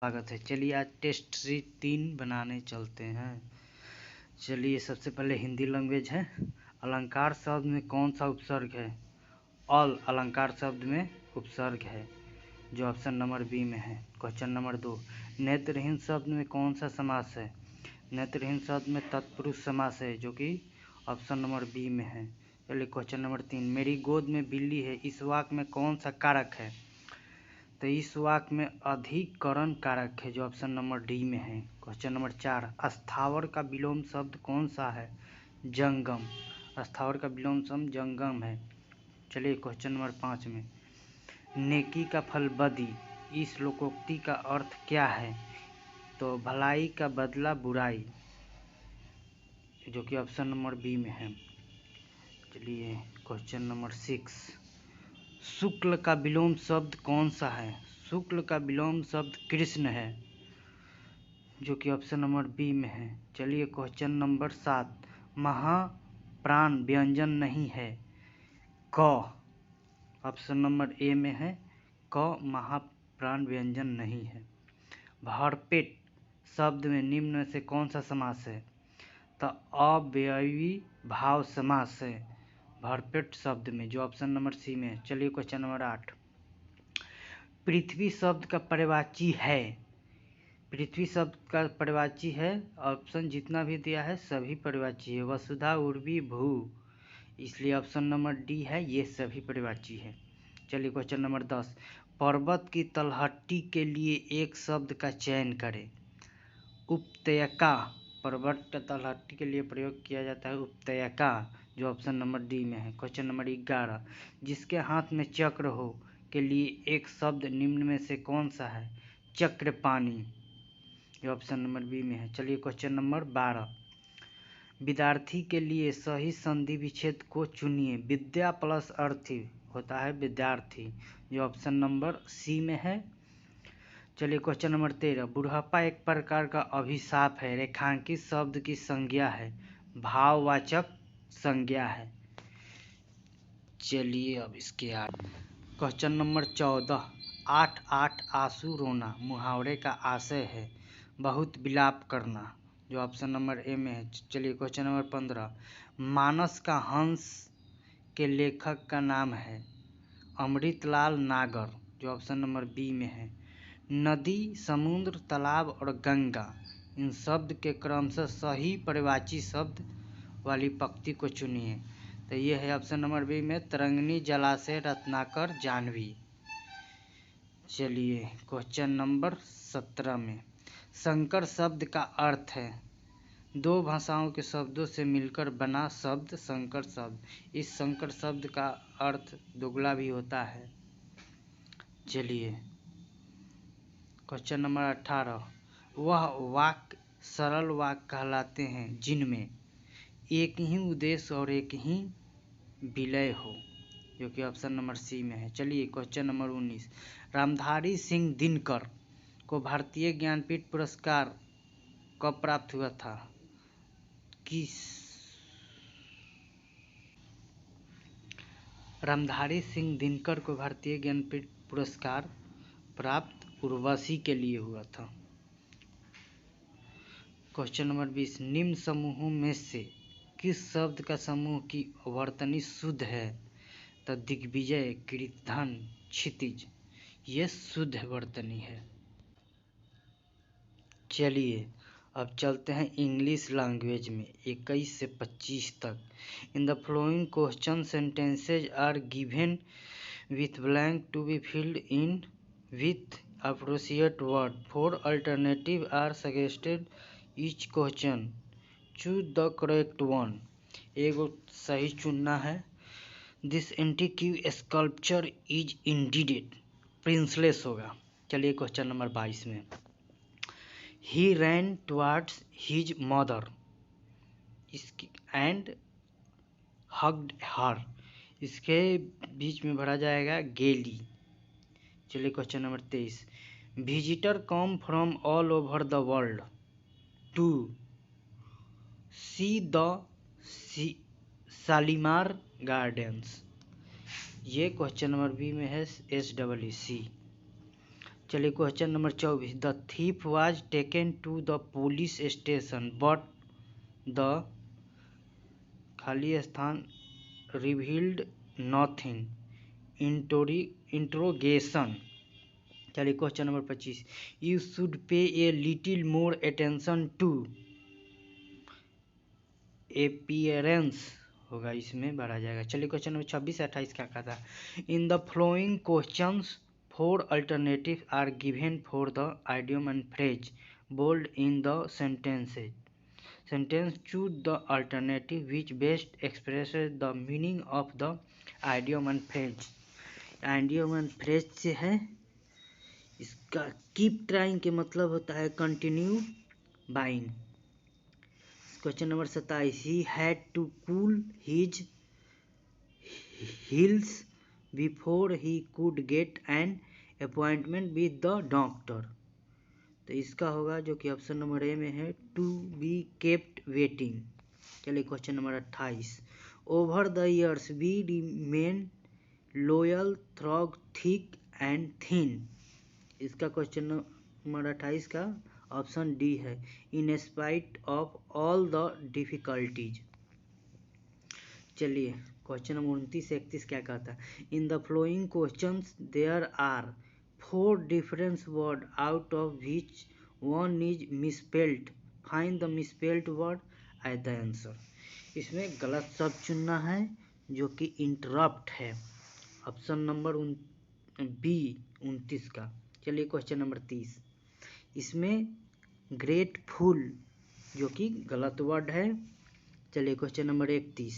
स्वागत है। चलिए आज टेस्ट सीरीज 3 बनाने चलते हैं। चलिए सबसे पहले हिंदी लैंग्वेज है। अलंकार शब्द में कौन सा उपसर्ग है? ऑल अलंकार शब्द में उपसर्ग है, जो ऑप्शन नंबर बी में है। क्वेश्चन नंबर 2, नेत्रहीन शब्द में कौन सा समास है? नेत्रहीन शब्द में तत्पुरुष समास है, जो कि ऑप्शन नंबर बी में है। चलिए क्वेश्चन नंबर 3, मेरी गोद में बिल्ली है, इस वाक्य में कौन सा कारक है? तो इस वाक्य में अधिकरण कारक है, जो ऑप्शन नंबर डी में है। क्वेश्चन नंबर 4, स्थावर का विलोम शब्द कौन सा है? जंगम। स्थावर का विलोम शब्द जंगम है। चलिए क्वेश्चन नंबर 5 में, नेकी का फल बदी, इस लोकोक्ति का अर्थ क्या है? तो भलाई का बदला बुराई, जो कि ऑप्शन नंबर बी में है। चलिए क्वेश्चन नंबर 6, शुक्ल का विलोम शब्द कौन सा है? शुक्ल का विलोम शब्द कृष्ण है, जो कि ऑप्शन नंबर बी में है। चलिए क्वेश्चन नंबर 7, महाप्राण व्यंजन नहीं है, क ऑप्शन नंबर ए में है। क महाप्राण व्यंजन नहीं है। भरपेट शब्द में निम्न में से कौन सा समास है? तो अव्ययी भाव समास है भरपेट शब्द में, जो ऑप्शन नंबर सी में है। चलिए क्वेश्चन नंबर 8, पृथ्वी शब्द का पर्यायवाची है। पृथ्वी शब्द का पर्यायवाची है, ऑप्शन जितना भी दिया है सभी पर्यायवाची है। वसुधा, उर्वी, भू, इसलिए ऑप्शन नंबर डी है, ये सभी पर्यायवाची है। चलिए क्वेश्चन नंबर 10, पर्वत की तलहटी के लिए एक शब्द का चयन करें। उपत्यका, पर्वत के तलहटी के लिए प्रयोग किया जाता है उपत्यका, जो ऑप्शन नंबर डी में है। क्वेश्चन नंबर 11, जिसके हाथ में चक्र हो के लिए एक शब्द निम्न में से कौन सा है? चक्रपाणी, जो ऑप्शन नंबर बी में है। चलिए क्वेश्चन नंबर 12, विद्यार्थी के लिए सही संधि विच्छेद को चुनिए। विद्या प्लस अर्थी होता है विद्यार्थी, जो ऑप्शन नंबर सी में है। चलिए क्वेश्चन नंबर 13, बुढ़ापा एक प्रकार का अभिशाप है, रेखांकित शब्द की संज्ञा है, भाववाचक संज्ञा है। चलिए अब इसके आगे क्वेश्चन नंबर 14, 8 आंसू रोना मुहावरे का आशय है, बहुत विलाप करना, जो ऑप्शन नंबर ए में है। चलिए क्वेश्चन नंबर 15, मानस का हंस के लेखक का नाम है अमृतलाल नागर, जो ऑप्शन नंबर बी में है। नदी, समुद्र, तालाब और गंगा, इन शब्द के क्रम से सही पर्यायवाची शब्द वाली पंक्ति को चुनिए। तो ये है ऑप्शन नंबर बी में, तरंगिणी, जलाशय, रत्नाकर, जाह्नवी। चलिए क्वेश्चन नंबर 17 में, संकर शब्द का अर्थ है दो भाषाओं के शब्दों से मिलकर बना शब्द संकर शब्द। इस संकर शब्द का अर्थ दुगला भी होता है। चलिए क्वेश्चन नंबर 18, वह वाक्य सरल वाक्य कहलाते हैं जिनमें एक ही उद्देश्य और एक ही विलय हो, जो कि ऑप्शन नंबर सी में है। चलिए क्वेश्चन नंबर 19, रामधारी सिंह दिनकर को भारतीय ज्ञानपीठ पुरस्कार कब प्राप्त हुआ था? किस रामधारी सिंह दिनकर को भारतीय ज्ञानपीठ पुरस्कार प्राप्त उर्वशी के लिए हुआ था। क्वेश्चन नंबर 20, निम्न समूहों में से किस शब्द का समूह की वर्तनी शुद्ध है? तो दिग्विजय, कीर्तन, क्षितिज, ये शुद्ध वर्तनी है। चलिए अब चलते हैं इंग्लिश लैंग्वेज में 21 से 25 तक। In the following question sentences are given with blank to be filled in with appropriate word. 4 alternatives are suggested each question. Choose the correct one. एगो सही चुनना है। This antique sculpture is indeed priceless होगा। चलिए question number 22 में, He ran towards his mother and hugged her. इसके बीच में भरा जाएगा गेली। चलिए question number 23, visitor come from all over the world to see the Shalimar gardens, ये क्वेश्चन नंबर बी में है SEEC। चलिए question number 24, the thief was taken to the police station but the खाली स्थान रिवील्ड नथिंग इंट्रोगेशन। चलिए question number 25, you should pay a little more attention to appearance होगा, इसमें बढ़ा जाएगा। चलिए क्वेश्चन नंबर 26 28 क्या कहता है, in the following questions 4 alternative are given for the idiom and phrase bold in the sentences sentence choose the alternative which best expresses the meaning of the idiom and phrase। idiom and phrase से है, इसका keep trying के मतलब होता है continue buying. Question number 27, he had to cool his heels before he could get an appointment with the doctor। तो इसका होगा जो कि ऑप्शन नंबर ए में है, टू बी केप्ट वेटिंग। चलिए question number 28, over the years we remain loyal through thick and thin. इसका question number 28 का ऑप्शन डी है, in spite of all the difficulties. चलिए क्वेश्चन नंबर 29 से 31 क्या कहता है, in the following questions there are 4 different word out of which one is misspelled, find the misspelled word as the answer. इसमें गलत शब्द चुनना है जो कि इंटरप्ट है, ऑप्शन नंबर बी 29 का। चलिए क्वेश्चन नंबर 30, इसमें ग्रेटफुल जो कि गलत वर्ड है। चलिए क्वेश्चन नंबर 31,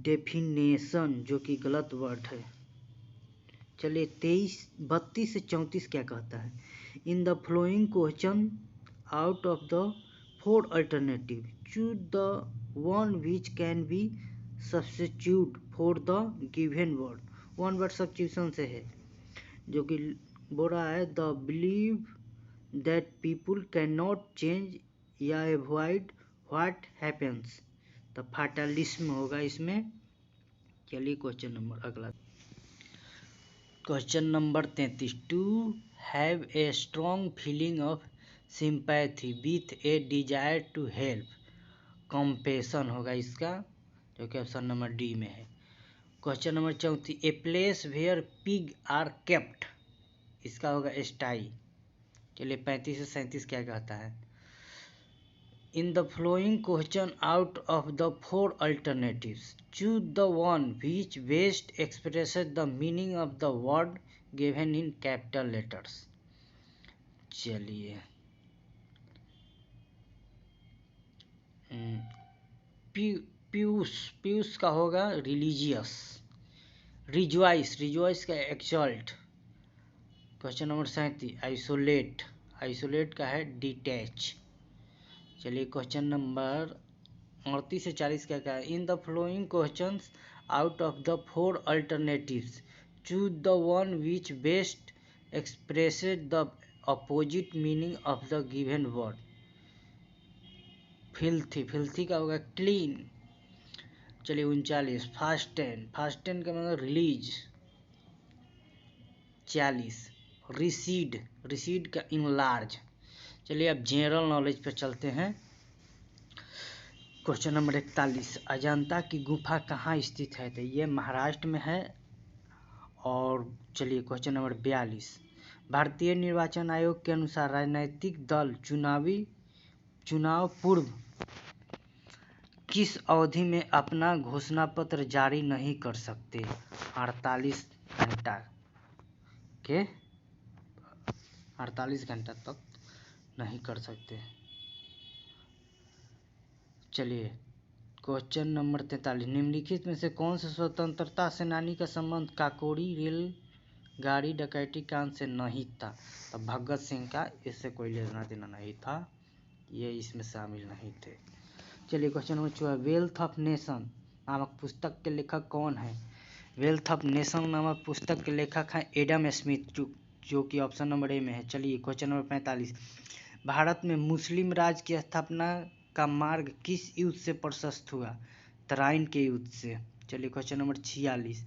डेफिनेशन जो कि गलत वर्ड है। चलिए 32 से 34 क्या कहता है, in the following question out of the 4 alternative choose the one which can be substitute for the given word. One word substitution से है, जो कि बोल रहा है the believe that people can not change या अवॉइड व्हाट हैपेंस, तो fatalism होगा इसमें। चलिए क्वेश्चन नंबर अगला, question number 33, to have a strong feeling of sympathy with a desire to help, compassion होगा इसका, जो कि ऑप्शन नंबर डी में है। Question number 34, a place where pig are kept, इसका होगा स्टाई। चलिए 35 से 37 क्या कहता है, in the following question out of the 4 alternatives choose the one which best expresses the meaning of the word given in capital letters. चलिए पीयूष का होगा रिलीजियस, रिजॉइस का एक्सल्ट। क्वेश्चन नंबर 37, आइसोलेट का है डिटैच। चलिए क्वेश्चन नंबर 38 से 40 क्या है, in the following questions out of the 4 alternatives choose the one which best expresses the opposite meaning of the given word. Filthy का होगा clean. चलिए 39, फास्टेन का मतलब रिलीज। 40, रिसीड का इनलार्ज। चलिए अब जनरल नॉलेज पे चलते हैं। क्वेश्चन नंबर 41, अजंता की गुफा कहाँ स्थित है, तो ये महाराष्ट्र में है। और चलिए क्वेश्चन नंबर 42, भारतीय निर्वाचन आयोग के अनुसार राजनीतिक दल चुनाव पूर्व किस अवधि में अपना घोषणा पत्र जारी नहीं कर सकते, 48 घंटा के 48 घंटा तक नहीं कर सकते। चलिए क्वेश्चन नंबर 43, निम्नलिखित में से कौन से स्वतंत्रता सेनानी का संबंध काकोरी रेलगाड़ी डकैती कांड से नहीं था, तो भगत सिंह का इससे कोई लेना देना नहीं था, ये इसमें शामिल नहीं थे। चलिए question number 14, wealth of nation नामक पुस्तक के लेखक कौन है। वेल्थ ऑफ नेशन नामक पुस्तक के लेखक हैं एडम स्मिथ, जो कि ऑप्शन नंबर ए में है। चलिए क्वेश्चन नंबर 45, भारत में मुस्लिम राज की स्थापना का मार्ग किस युद्ध से प्रशस्त हुआ, तराइन के युद्ध से। चलिए क्वेश्चन नंबर 46,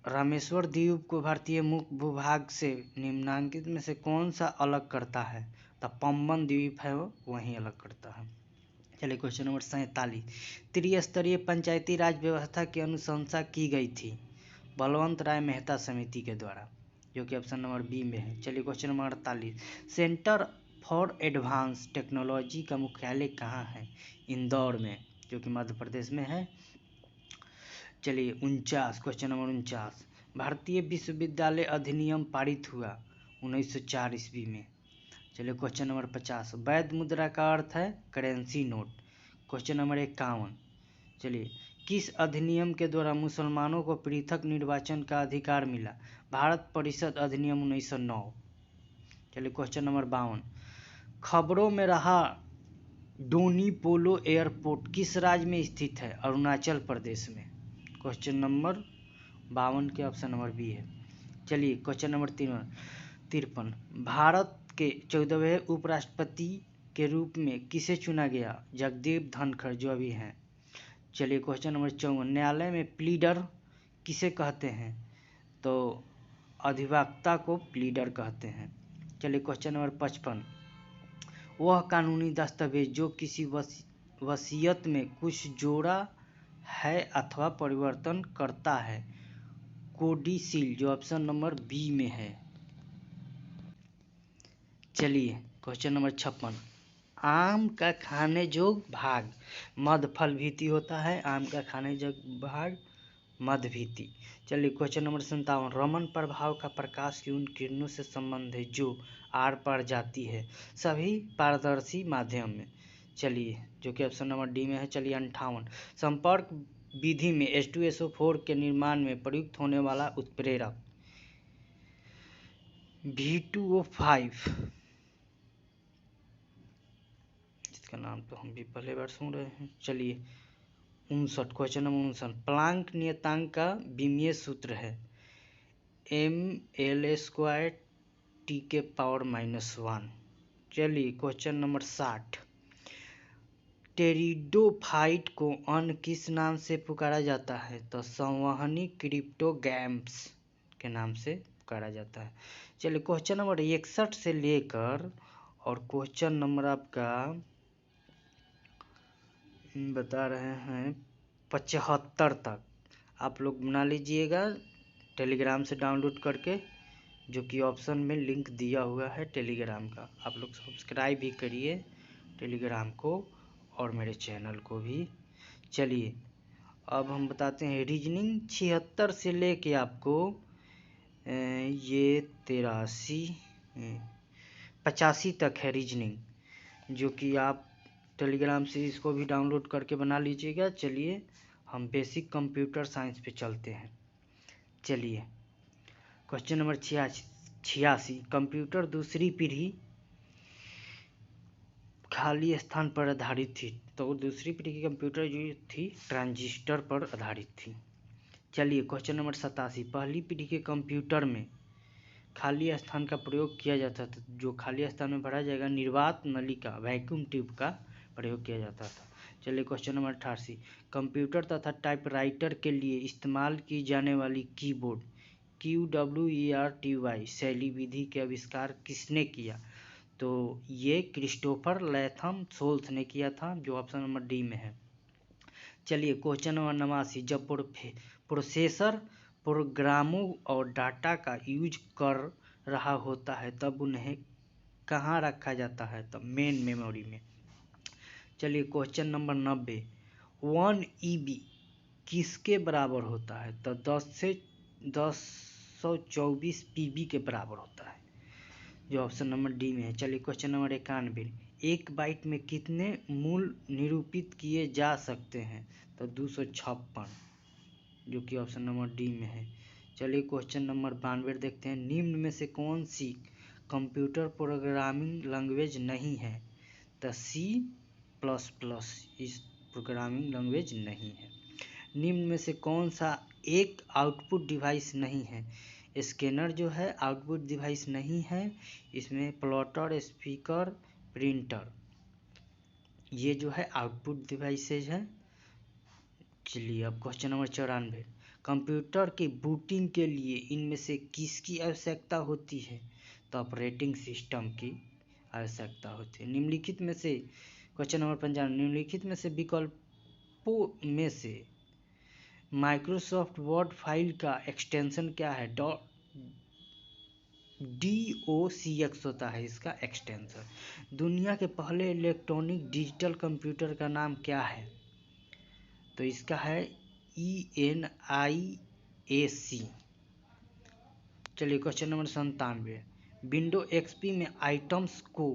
रामेश्वर द्वीप को भारतीय मुख्य भूभाग से निम्नांकित में से कौन सा अलग करता है? तो पंबन द्वीप है वो वहीं अलग करता है। चलिए क्वेश्चन नंबर 47, त्रिस्तरीय पंचायती राज व्यवस्था की अनुशंसा की गई थी बलवंत राय मेहता समिति के द्वारा, जो कि ऑप्शन नंबर बी में है। चलिए question number 48, centre for advance technology का मुख्यालय कहाँ है? इंदौर में, जो कि मध्य प्रदेश में है। चलिए 49, क्वेश्चन नंबर 49, भारतीय विश्वविद्यालय अधिनियम पारित हुआ 1904 ईस्वी में। चलिए क्वेश्चन नंबर 50, वैध मुद्रा का अर्थ है करेंसी नोट। क्वेश्चन नंबर 51, चलिए किस अधिनियम के द्वारा मुसलमानों को पृथक निर्वाचन का अधिकार मिला? भारत परिषद अधिनियम 1909। चलिए क्वेश्चन नंबर 52, खबरों में रहा डोनी पोलो एयरपोर्ट किस राज्य में स्थित है? अरुणाचल प्रदेश में। क्वेश्चन नंबर 52 के ऑप्शन नंबर बी है। चलिए क्वेश्चन नंबर 53, भारत के 14वें उपराष्ट्रपति के रूप में किसे चुना गया? जगदीप धनखड़, जो अभी हैं। चलिए क्वेश्चन नंबर 54, न्यायालय में प्लीडर किसे कहते हैं? तो अधिवक्ता को प्लीडर कहते हैं। चलिए क्वेश्चन नंबर 55, वह कानूनी दस्तावेज जो किसी वसीयत में कुछ जोड़ा है अथवा परिवर्तन करता है, कोडिसील, जो ऑप्शन नंबर बी में है। चलिए क्वेश्चन नंबर 56, आम का खाने जोग भाग मध्य फल भीति होता है। आम का खाने जोग भाग मध्य भीति। चलिए क्वेश्चन नंबर 57, रमन प्रभाव का प्रकाश की उन किरणों से संबंध है जो आर पार जाती है सभी पारदर्शी माध्यम में। चलिए जो कि ऑप्शन नंबर डी में है। चलिए 58, संपर्क विधि में H2SO4 के निर्माण में प्रयुक्त होने वाला उत्प्रेरक V2O5, जिसका नाम तो हम भी पहले बार सुन रहे हैं। चलिए 59, क्वेश्चन नंबर 59, प्लांक नियतांक का विमीय सूत्र है mL² T⁻⁻1। चलिए क्वेश्चन नंबर 60, टेरिडोफाइट को अन्य किस नाम से पुकारा जाता है? तो संवहनी क्रिप्टोगैम्स के नाम से पुकारा जाता है। चलिए क्वेश्चन नंबर 61 से लेकर और क्वेश्चन नंबर आपका बता रहे हैं 75 तक आप लोग बना लीजिएगा टेलीग्राम से डाउनलोड करके, जो कि ऑप्शन में लिंक दिया हुआ है टेलीग्राम का। आप लोग सब्सक्राइब भी करिए टेलीग्राम को और मेरे चैनल को भी। चलिए अब हम बताते हैं रीजनिंग 76 से लेके आपको ये 85 तक है रीजनिंग, जो कि आप टेलीग्राम से इसको भी डाउनलोड करके बना लीजिएगा। चलिए हम बेसिक कंप्यूटर साइंस पे चलते हैं। चलिए क्वेश्चन नंबर 86, कंप्यूटर दूसरी पीढ़ी खाली स्थान पर आधारित थी। तो दूसरी पीढ़ी की कंप्यूटर जो थी ट्रांजिस्टर पर आधारित थी। चलिए क्वेश्चन नंबर 87, पहली पीढ़ी के कंप्यूटर में खाली स्थान का प्रयोग किया जाता था। जो खाली स्थान में भरा जाएगा निर्वात नलिका वैक्यूम ट्यूब का प्रयोग किया जाता था। चलिए क्वेश्चन नंबर 88, कंप्यूटर तथा टाइपराइटर के लिए इस्तेमाल की जाने वाली कीबोर्ड QWERTY शैली विधि के आविष्कार किसने किया? तो ये क्रिस्टोफर लैथम सोल्स ने किया था, जो ऑप्शन नंबर डी में है। चलिए क्वेश्चन नंबर 89, जब प्रोसेसर प्रोग्रामों और डाटा का यूज कर रहा होता है तब उन्हें कहाँ रखा जाता है? तो मेन मेमोरी में। चलिए क्वेश्चन नंबर 90, 1 EB किसके बराबर होता है? तो 1024 PB के बराबर होता है, जो ऑप्शन नंबर डी में है। चलिए क्वेश्चन नंबर 91, एक बाइट में कितने मूल्य निरूपित किए जा सकते हैं? तो 256, जो कि ऑप्शन नंबर डी में है। चलिए क्वेश्चन नंबर 92 देखते हैं, निम्न में से कौन सी कंप्यूटर प्रोग्रामिंग लैंग्वेज नहीं है? तो C++ इस प्रोग्रामिंग लैंग्वेज नहीं है। निम्न में से कौन सा एक आउटपुट डिवाइस नहीं है? स्कैनर जो है आउटपुट डिवाइस नहीं है, इसमें प्लॉटर, स्पीकर, प्रिंटर ये जो है आउटपुट डिवाइसेज है। चलिए अब क्वेश्चन नंबर 94, कंप्यूटर के बूटिंग के लिए इनमें से किसकी आवश्यकता होती है? तो ऑपरेटिंग सिस्टम की आवश्यकता होती है। निम्नलिखित में से क्वेश्चन नंबर 55, निम्नलिखित में से विकल्पों में से माइक्रोसॉफ्ट वर्ड फाइल का एक्सटेंशन क्या है? DOCX होता है इसका एक्सटेंशन। दुनिया के पहले इलेक्ट्रॉनिक डिजिटल कंप्यूटर का नाम क्या है? तो इसका है ENIAC। चलिए क्वेश्चन नंबर 97, विंडो XP में आइटम्स को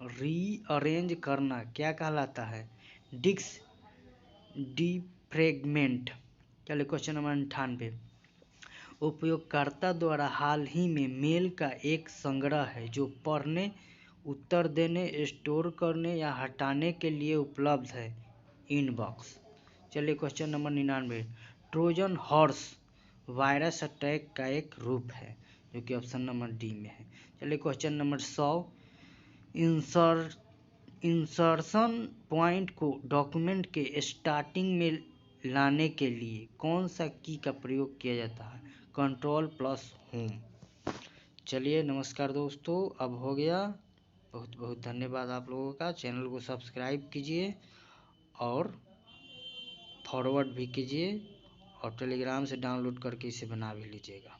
रीअरेंज करना क्या कहलाता है? Disk defragment. चलिए क्वेश्चन नंबर 98, उपयोगकर्ता द्वारा हाल ही में मेल का एक संग्रह है जो पढ़ने, उत्तर देने, स्टोर करने या हटाने के लिए उपलब्ध है। इनबॉक्स। चलिए question number 99, Trojan horse virus attack का एक रूप है, जो कि ऑप्शन नंबर डी में है। चलिए क्वेश्चन नंबर 100, इंसर्शन पॉइंट को डॉक्यूमेंट के स्टार्टिंग में लाने के लिए कौन सा की का प्रयोग किया जाता है? Ctrl+Home। चलिए नमस्कार दोस्तों, अब हो गया। बहुत बहुत धन्यवाद आप लोगों का। चैनल को सब्सक्राइब कीजिए और फॉरवर्ड भी कीजिए और टेलीग्राम से डाउनलोड करके इसे बना भी लीजिएगा।